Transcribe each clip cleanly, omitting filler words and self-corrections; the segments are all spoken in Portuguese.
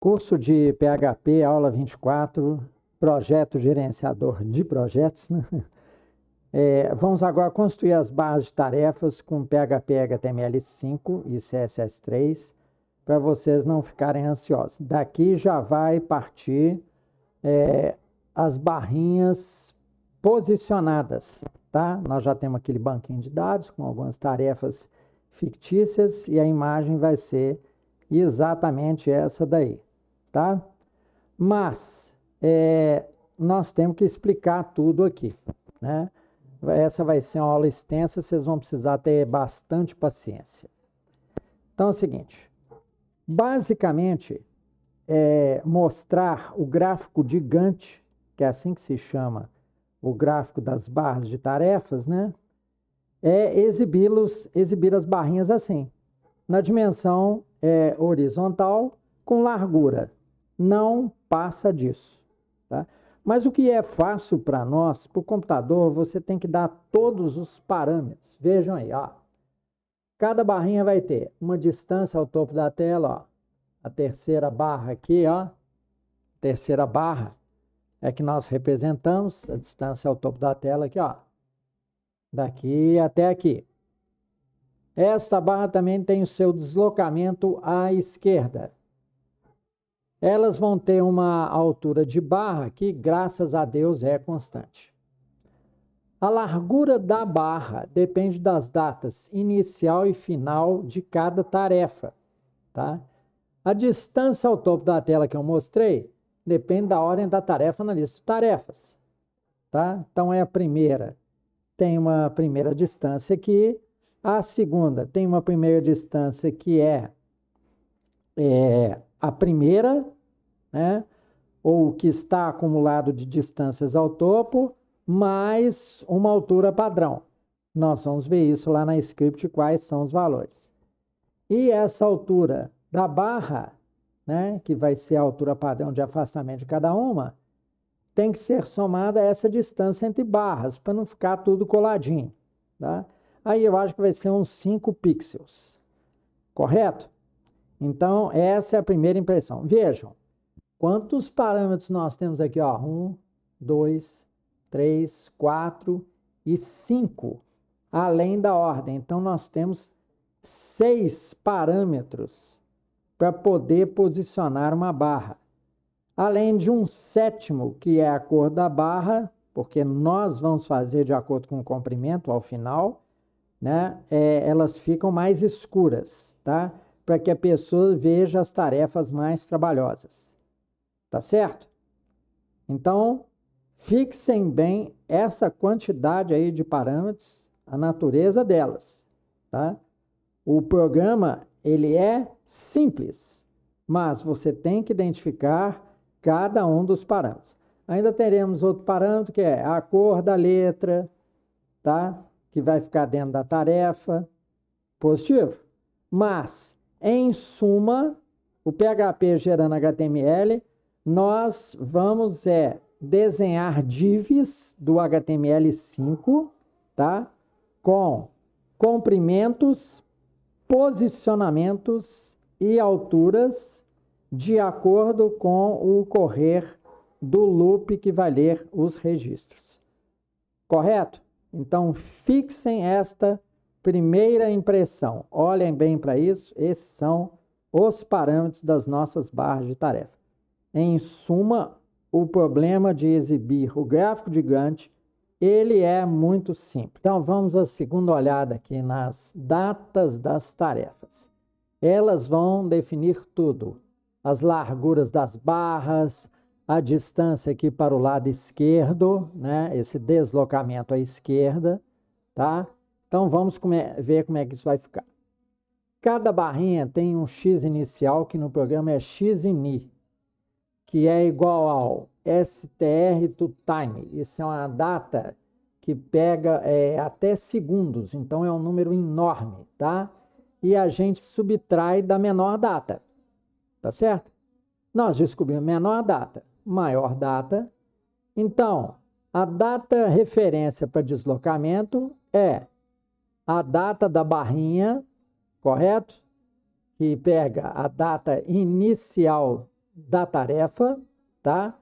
Curso de PHP, aula 24, projeto gerenciador de projetos, né? Vamos agora construir as barras de tarefas com PHP HTML5 e CSS3, para vocês não ficarem ansiosos. Daqui já vai partir as barrinhas posicionadas, tá? Nós já temos aquele banquinho de dados com algumas tarefas fictícias e a imagem vai ser exatamente essa daí, tá? Mas nós temos que explicar tudo aqui, né? Essa vai ser uma aula extensa, vocês vão precisar ter bastante paciência. Então é o seguinte, basicamente, mostrar o gráfico de Gantt, que é assim que se chama o gráfico das barras de tarefas, né? Exibir as barrinhas assim, na dimensão horizontal com largura. Não passa disso, tá? Mas o que é fácil para nós, para o computador, você tem que dar todos os parâmetros. Vejam aí, ó. Cada barrinha vai ter uma distância ao topo da tela, ó. A terceira barra aqui, ó. Terceira barra é que nós representamos a distância ao topo da tela aqui, ó. Daqui até aqui. Esta barra também tem o seu deslocamento à esquerda. Elas vão ter uma altura de barra que, graças a Deus, é constante. A largura da barra depende das datas inicial e final de cada tarefa, tá? A distância ao topo da tela que eu mostrei depende da ordem da tarefa na lista de tarefas, tá? Então, é a primeira. Tem uma primeira distância aqui. A segunda tem uma primeira distância que é a primeira, né? Ou que está acumulado de distâncias ao topo, mais uma altura padrão. Nós vamos ver isso lá na script, quais são os valores. E essa altura da barra, né, que vai ser a altura padrão de afastamento de cada uma, tem que ser somada a essa distância entre barras, para não ficar tudo coladinho, tá? Aí eu acho que vai ser uns 5 pixels, correto? Então, essa é a primeira impressão. Vejam, quantos parâmetros nós temos aqui? 1, 2, 3, 4 e 5, além da ordem. Então, nós temos 6 parâmetros para poder posicionar uma barra. Além de um sétimo, que é a cor da barra, porque nós vamos fazer de acordo com o comprimento ao final, né? Elas ficam mais escuras, tá? Para que a pessoa veja as tarefas mais trabalhosas. Tá certo? Então, fixem bem essa quantidade aí de parâmetros, a natureza delas, tá? O programa, ele é simples, mas você tem que identificar cada um dos parâmetros. Ainda teremos outro parâmetro que é a cor da letra, tá? Que vai ficar dentro da tarefa, positivo. Mas, em suma, o PHP gerando HTML, nós vamos desenhar divs do HTML5, tá? Com comprimentos, posicionamentos e alturas de acordo com o correr do loop que vai ler os registros. Correto? Então, fixem esta primeira impressão. Olhem bem para isso. Esses são os parâmetros das nossas barras de tarefa. Em suma, o problema de exibir o gráfico de Gantt, ele é muito simples. Então, vamos à segunda olhada aqui nas datas das tarefas. Elas vão definir tudo. As larguras das barras, a distância aqui para o lado esquerdo, né? Esse deslocamento à esquerda, tá? Então, vamos ver como é que isso vai ficar. Cada barrinha tem um x inicial, que no programa é xin, que é igual ao str to time. Isso é uma data que pega até segundos, então é um número enorme, tá? E a gente subtrai da menor data, tá certo? Nós descobrimos menor data, maior data. Então, a data referência para deslocamento é a data da barrinha, correto? Que pega a data inicial da tarefa, tá?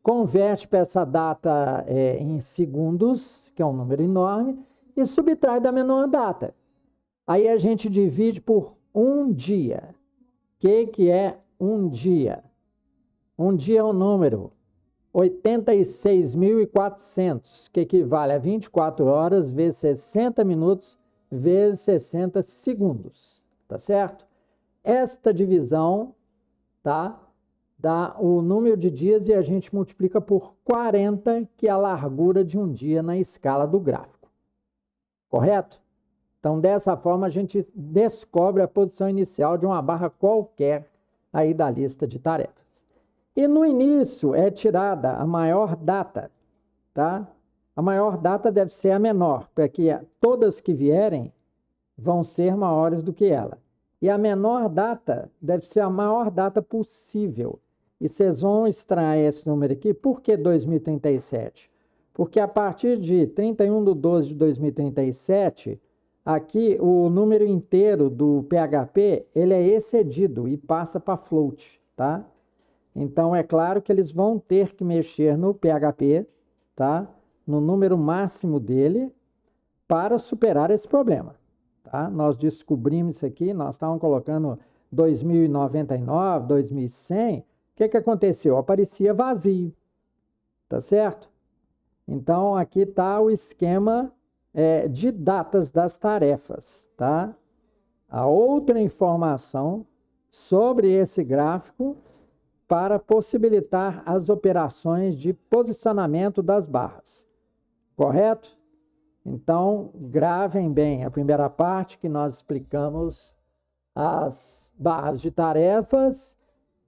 Converte para essa data em segundos, que é um número enorme, e subtrai da menor data. Aí a gente divide por um dia. O que é um dia? Um dia é um número 86.400, que equivale a 24 horas vezes 60 minutos vezes 60 segundos, tá certo? Esta divisão, tá, dá o número de dias e a gente multiplica por 40, que é a largura de um dia na escala do gráfico. Correto? Então, dessa forma, a gente descobre a posição inicial de uma barra qualquer aí da lista de tarefas. E no início é tirada a maior data, tá? A maior data deve ser a menor, porque todas que vierem vão ser maiores do que ela. E a menor data deve ser a maior data possível. E vocês vão extrair esse número aqui. Por que 2037? Porque a partir de 31/12 de 2037, aqui o número inteiro do PHP, ele é excedido e passa para float, tá? Então, é claro que eles vão ter que mexer no PHP, tá? No número máximo dele, para superar esse problema. Tá? Nós descobrimos isso aqui, nós estávamos colocando 2099, 2100. O que aconteceu? Aparecia vazio, tá certo? Então, aqui está o esquema de datas das tarefas, tá? A outra informação sobre esse gráfico para possibilitar as operações de posicionamento das barras, correto? Então, gravem bem a primeira parte que nós explicamos as barras de tarefas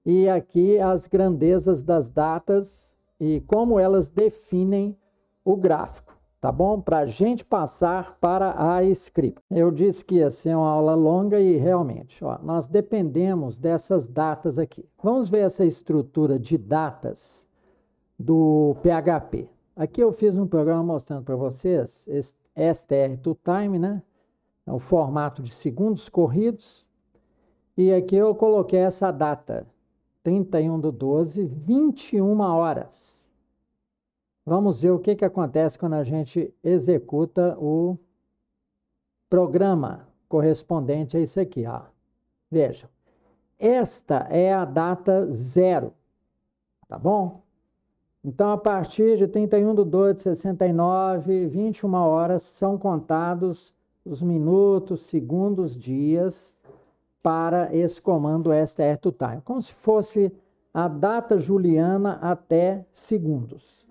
e aqui as grandezas das datas e como elas definem o gráfico, tá bom? Para a gente passar para a script. Eu disse que ia ser uma aula longa e realmente, ó, nós dependemos dessas datas aqui. Vamos ver essa estrutura de datas do PHP. Aqui eu fiz um programa mostrando para vocês str2time, né? É o formato de segundos corridos. E aqui eu coloquei essa data, 31/12, 21 horas. Vamos ver o que acontece quando a gente executa o programa correspondente a isso aqui, ó. Vejam, esta é a data 0, tá bom? Então, a partir de 31/12 de 69, 21 horas, são contados os minutos, segundos, dias para esse comando str2time, como se fosse a data juliana até segundos.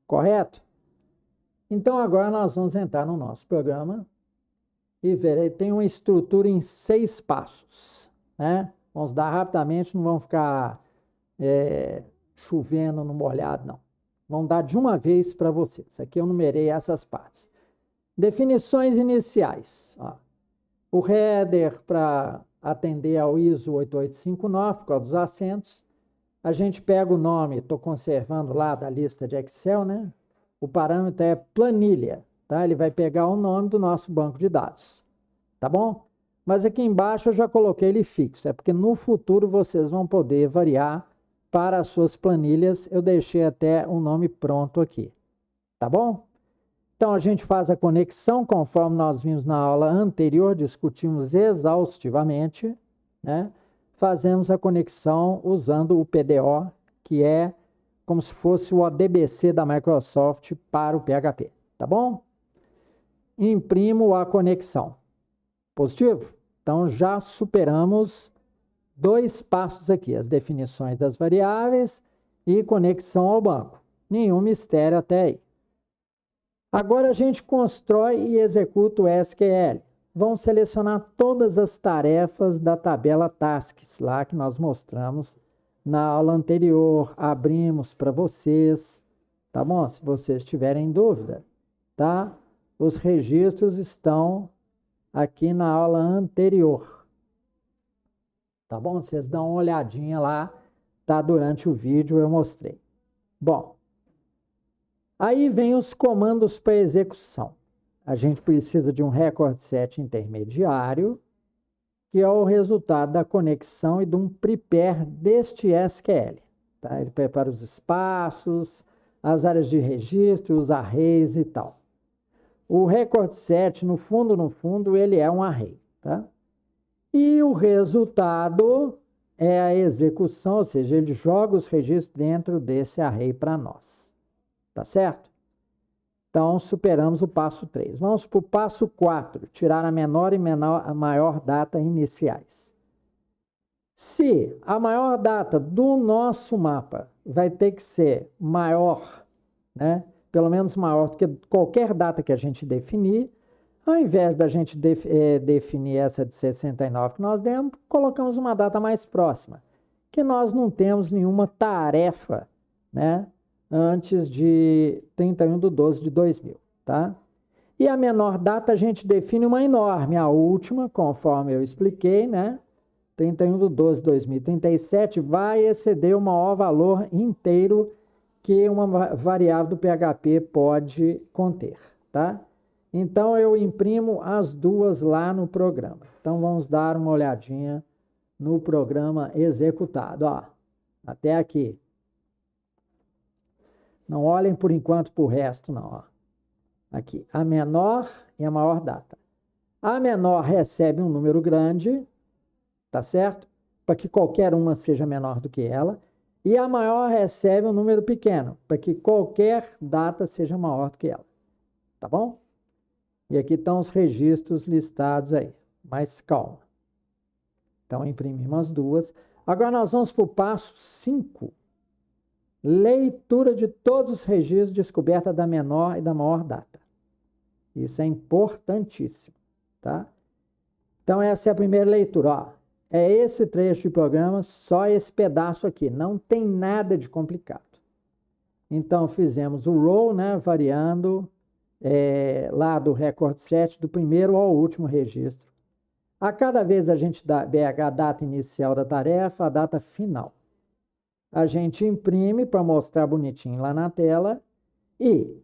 Correto? Então, agora nós vamos entrar no nosso programa e ver, ele tem uma estrutura em 6 passos, né? Vamos dar rapidamente, não vamos ficar chovendo no molhado, não. Vamos dar de uma vez para vocês. Aqui eu numerei essas partes. Definições iniciais. Ó. O header para atender ao ISO 8859, por causa dos acentos. A gente pega o nome, estou conservando lá da lista de Excel, né? O parâmetro é planilha, tá? Ele vai pegar o nome do nosso banco de dados, tá bom? Mas aqui embaixo eu já coloquei ele fixo, é porque no futuro vocês vão poder variar para as suas planilhas. Eu deixei até o nome pronto aqui, tá bom? Então a gente faz a conexão conforme nós vimos na aula anterior, discutimos exaustivamente, né? Fazemos a conexão usando o PDO, que é como se fosse o ODBC da Microsoft para o PHP, tá bom? Imprimo a conexão. Positivo? Então já superamos 2 passos aqui, as definições das variáveis e conexão ao banco. Nenhum mistério até aí. Agora a gente constrói e executa o SQL. Vamos selecionar todas as tarefas da tabela Tasks, lá que nós mostramos na aula anterior. Abrimos para vocês, tá bom? Se vocês tiverem dúvida, tá? Os registros estão aqui na aula anterior. Tá bom? Vocês dão uma olhadinha lá, tá? Durante o vídeo eu mostrei. Bom, aí vem os comandos para execução. A gente precisa de um record set intermediário, que é o resultado da conexão e de um prepare deste SQL. Tá? Ele prepara os espaços, as áreas de registro, os arrays e tal. O record set, no fundo, ele é um array. Tá? E o resultado é a execução, ou seja, ele joga os registros dentro desse array para nós. Tá certo? Então, superamos o passo 3. Vamos para o passo 4, tirar a menor e a maior data iniciais. Se a maior data do nosso mapa vai ter que ser maior, né, pelo menos maior do que qualquer data que a gente definir, ao invés da gente definir essa de 69 que nós demos, colocamos uma data mais próxima, que nós não temos nenhuma tarefa, né, antes de 31/12/2000, tá? E a menor data a gente define uma enorme, a última, conforme eu expliquei, né? 31/12/2037 vai exceder o maior valor inteiro que uma variável do PHP pode conter, tá? Então, eu imprimo as duas lá no programa. Então, vamos dar uma olhadinha no programa executado. Ó, até aqui. Não olhem por enquanto para o resto, não. Ó. Aqui, a menor e a maior data. A menor recebe um número grande, tá certo? Para que qualquer uma seja menor do que ela. E a maior recebe um número pequeno, para que qualquer data seja maior do que ela. Tá bom? E aqui estão os registros listados aí. Mas calma. Então, imprimimos as duas. Agora nós vamos para o passo 5. Leitura de todos os registros, descoberta da menor e da maior data. Isso é importantíssimo, tá? Então, essa é a primeira leitura. Ó. É esse trecho de programa, só esse pedaço aqui. Não tem nada de complicado. Então, fizemos o row, né, variando lá do record set, do primeiro ao último registro. A cada vez a gente pega a data inicial da tarefa, a data final. A gente imprime para mostrar bonitinho lá na tela. E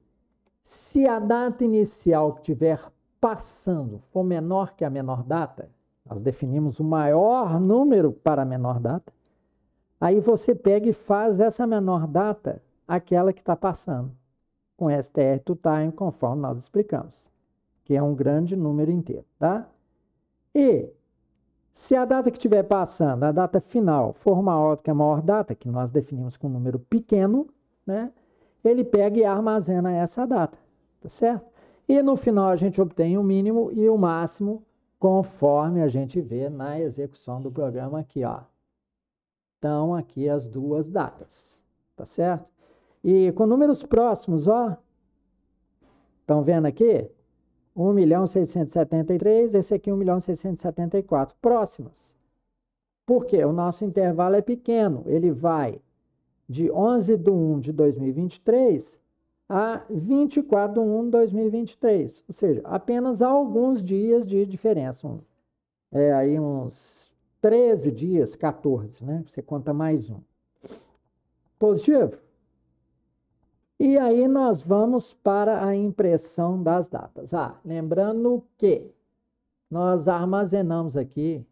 se a data inicial que estiver passando for menor que a menor data, nós definimos o maior número para a menor data, aí você pega e faz essa menor data aquela que está passando, com str to time, conforme nós explicamos, que é um grande número inteiro, tá? E se a data que estiver passando, a data final, for maior do que a maior data, que nós definimos com um número pequeno, né? Ele pega e armazena essa data, tá certo? E no final a gente obtém o mínimo e o máximo, conforme a gente vê na execução do programa aqui, ó. Então, aqui as duas datas, tá certo? E com números próximos, ó. Estão vendo aqui? 1.673.000, esse aqui 1.674.000. Próximas. Por quê? O nosso intervalo é pequeno. Ele vai de 11/1/2023 a 24/1/2023. Ou seja, apenas alguns dias de diferença. Aí uns 13 dias, 14, né? Você conta mais um. Positivo? E aí nós vamos para a impressão das datas. Lembrando que nós armazenamos aqui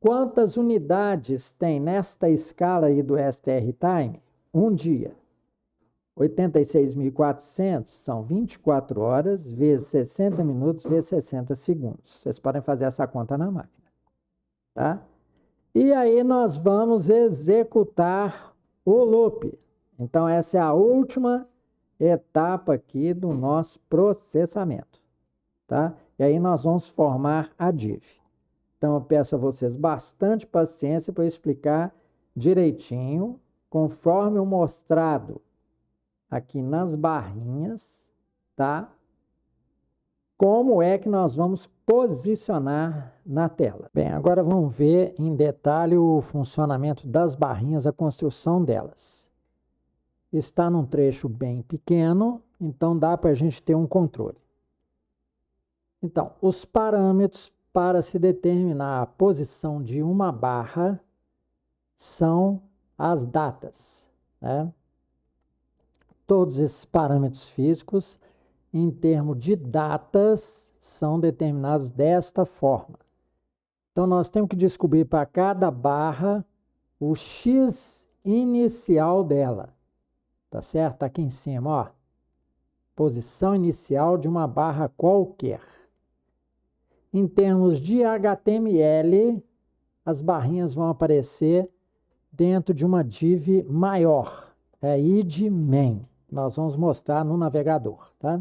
quantas unidades tem nesta escala aí do STR Time? Um dia. 86.400 são 24 horas vezes 60 minutos vezes 60 segundos. Vocês podem fazer essa conta na máquina. Tá? E aí nós vamos executar o loop. Então, essa é a última etapa aqui do nosso processamento, tá? E aí nós vamos formar a div. Então, eu peço a vocês bastante paciência para eu explicar direitinho, conforme o mostrado aqui nas barrinhas, tá? Como é que nós vamos posicionar na tela. Bem, agora vamos ver em detalhe o funcionamento das barrinhas, a construção delas. Está num trecho bem pequeno, então dá para a gente ter um controle. Então, os parâmetros para se determinar a posição de uma barra são as datas, né? Todos esses parâmetros físicos, em termos de datas, são determinados desta forma. Então, nós temos que descobrir para cada barra o x inicial dela. Tá certo? Tá aqui em cima, ó. Posição inicial de uma barra qualquer. Em termos de HTML, as barrinhas vão aparecer dentro de uma div maior. É id main. Nós vamos mostrar no navegador, tá?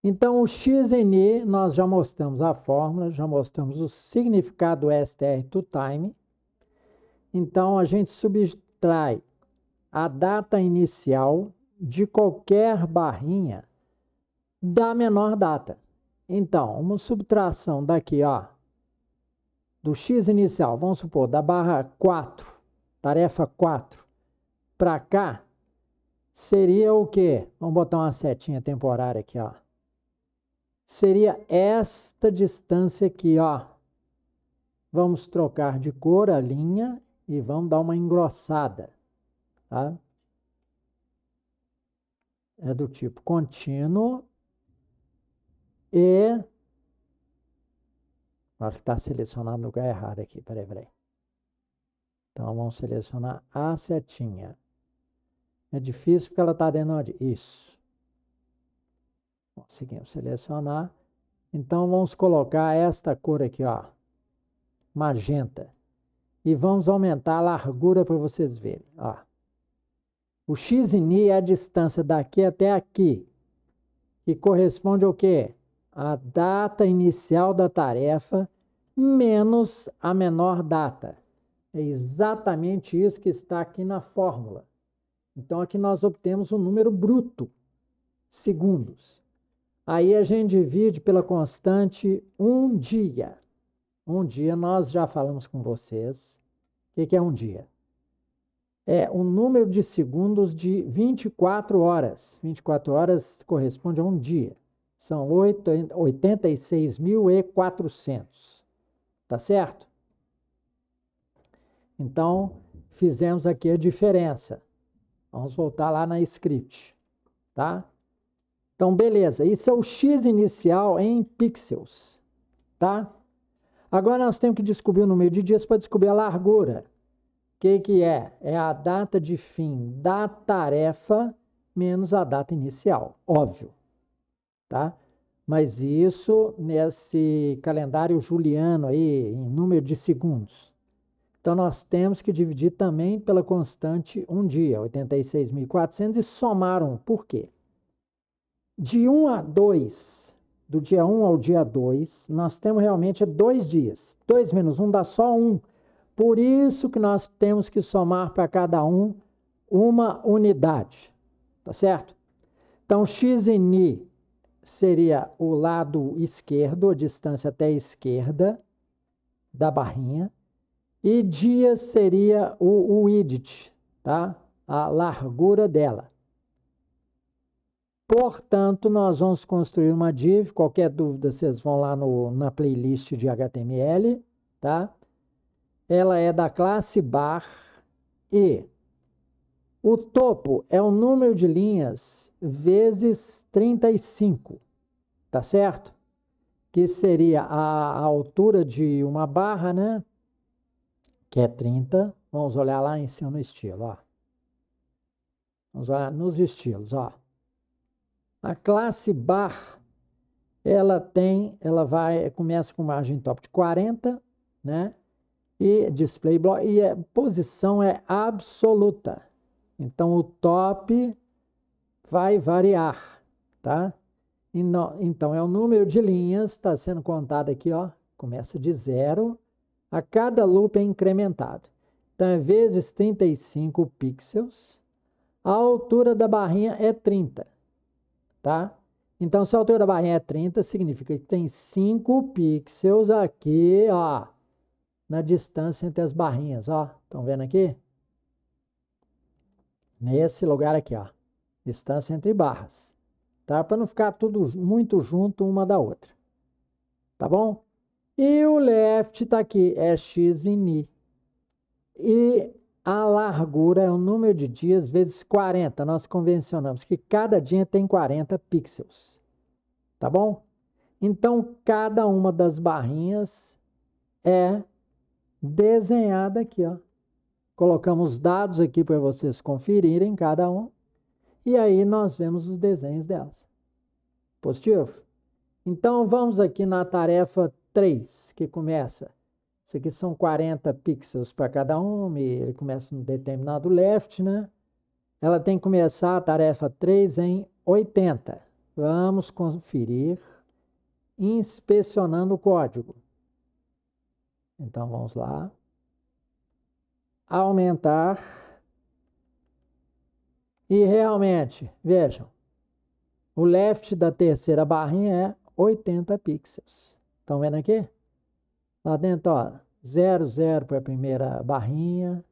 Então, o XNI, nós já mostramos a fórmula, já mostramos o significado str to time. Então, a gente subtrai a data inicial de qualquer barrinha da menor data. Então, uma subtração daqui, ó, do x inicial, vamos supor, da barra 4, tarefa 4, para cá, seria o quê? Vamos botar uma setinha temporária aqui, ó. Seria esta distância aqui, ó. Vamos trocar de cor a linha e vamos dar uma engrossada, tá? É do tipo contínuo e... Acho que está selecionado no lugar errado aqui, peraí. Então, vamos selecionar a setinha. É difícil porque ela está dentro de... Isso. Conseguimos selecionar. Então, vamos colocar esta cor aqui, ó. Magenta. E vamos aumentar a largura para vocês verem, ó. O XNI é a distância daqui até aqui, que corresponde ao quê? A data inicial da tarefa menos a menor data. É exatamente isso que está aqui na fórmula. Então, aqui nós obtemos um número bruto, segundos. Aí a gente divide pela constante um dia. Um dia, nós já falamos com vocês. O que é um dia? É um número de segundos de 24 horas. 24 horas corresponde a um dia. São 86.400. Tá certo? Então, fizemos aqui a diferença. Vamos voltar lá na script, tá? Então, beleza. Isso é o x inicial em pixels, tá? Agora nós temos que descobrir o número de dias para descobrir a largura. O que é? É a data de fim da tarefa menos a data inicial, óbvio, tá? Mas isso nesse calendário juliano aí, em número de segundos. Então, nós temos que dividir também pela constante um dia, 86.400, e somar um. Por quê? De 1 a 2, do dia 1 ao dia 2, nós temos realmente 2 dias. 2 menos 1 dá só 1. Por isso que nós temos que somar para cada um uma unidade. Tá certo? Então, XNI seria o lado esquerdo, a distância até a esquerda da barrinha. E dias seria o width, tá? A largura dela. Portanto, nós vamos construir uma div. Qualquer dúvida, vocês vão lá na playlist de HTML, tá? Ela é da classe bar e o topo é o número de linhas vezes 35, tá certo? Que seria a altura de uma barra, né? Que é 30. Vamos olhar lá em cima no estilo, ó. Vamos olhar nos estilos, ó. A classe bar, começa com margem top de 40, né? E display block, e a posição é absoluta. Então, o top vai variar, tá? Então, é o número de linhas, está sendo contado aqui, ó. Começa de 0. A cada loop é incrementado. Então, é vezes 35 pixels. A altura da barrinha é 30, tá? Então, se a altura da barrinha é 30, significa que tem 5 pixels aqui, ó, na distância entre as barrinhas, ó. Estão vendo aqui? Nesse lugar aqui, ó. Distância entre barras, tá? Para não ficar tudo muito junto uma da outra. Tá bom? E o left está aqui, é x in i. E a largura é o número de dias vezes 40. Nós convencionamos que cada dia tem 40 pixels. Tá bom? Então, cada uma das barrinhas é desenhada aqui, ó. Colocamos dados aqui para vocês conferirem cada um. E aí nós vemos os desenhos delas. Positivo? Então vamos aqui na tarefa 3, que começa. Isso aqui são 40 pixels para cada um, e ele começa no determinado left, né? Ela tem que começar a tarefa 3 em 80. Vamos conferir, inspecionando o código. Então vamos lá. Aumentar. E realmente, vejam, o left da terceira barrinha é 80 pixels. Estão vendo aqui? Lá dentro, ó, 0, 0 para a primeira barrinha.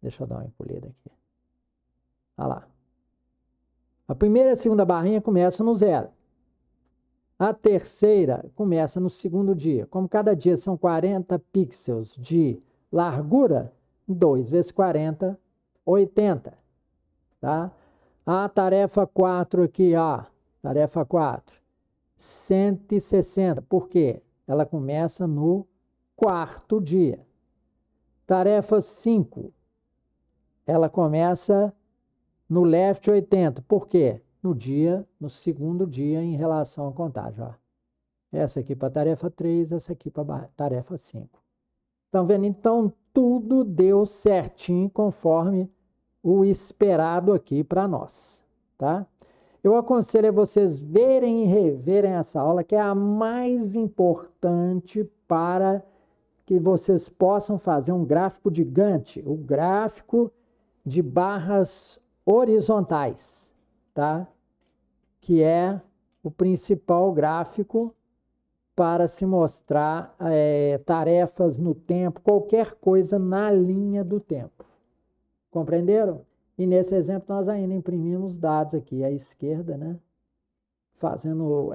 Deixa eu dar uma encolhida aqui. Olha lá. A primeira e a segunda barrinha começam no 0. A terceira começa no segundo dia. Como cada dia são 40 pixels de largura, 2 vezes 40, 80. Tá? A tarefa 4 aqui, ó. Tarefa 4. 160. Por quê? Ela começa no quarto dia. Tarefa 5. Ela começa no left 80. Por quê? No segundo dia em relação à contagem. Ó. Essa aqui para a tarefa 3, essa aqui para a tarefa 5. Estão vendo? Então, tudo deu certinho conforme o esperado aqui para nós. Tá? Eu aconselho a vocês verem e reverem essa aula, que é a mais importante para que vocês possam fazer um gráfico de Gantt, o gráfico de barras horizontais, tá? Que é o principal gráfico para se mostrar tarefas no tempo, qualquer coisa na linha do tempo. Compreenderam? E nesse exemplo nós ainda imprimimos dados aqui à esquerda, né? Fazendo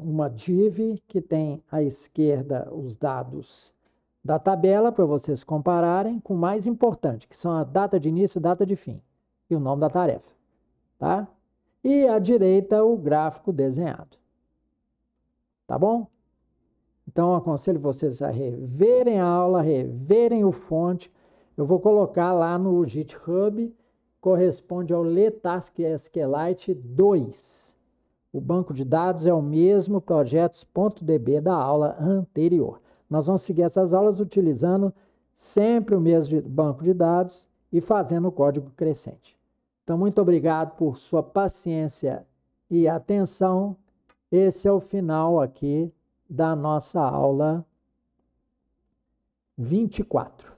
uma div que tem à esquerda os dados da tabela para vocês compararem com o mais importante, que são a data de início e data de fim, e o nome da tarefa, tá? E à direita o gráfico desenhado. Tá bom? Então eu aconselho vocês a reverem a aula, reverem o fonte. Eu vou colocar lá no GitHub, corresponde ao Letask SQLite 2. O banco de dados é o mesmo projetos.db da aula anterior. Nós vamos seguir essas aulas utilizando sempre o mesmo banco de dados e fazendo o código crescente. Então, muito obrigado por sua paciência e atenção. Esse é o final aqui da nossa aula 24.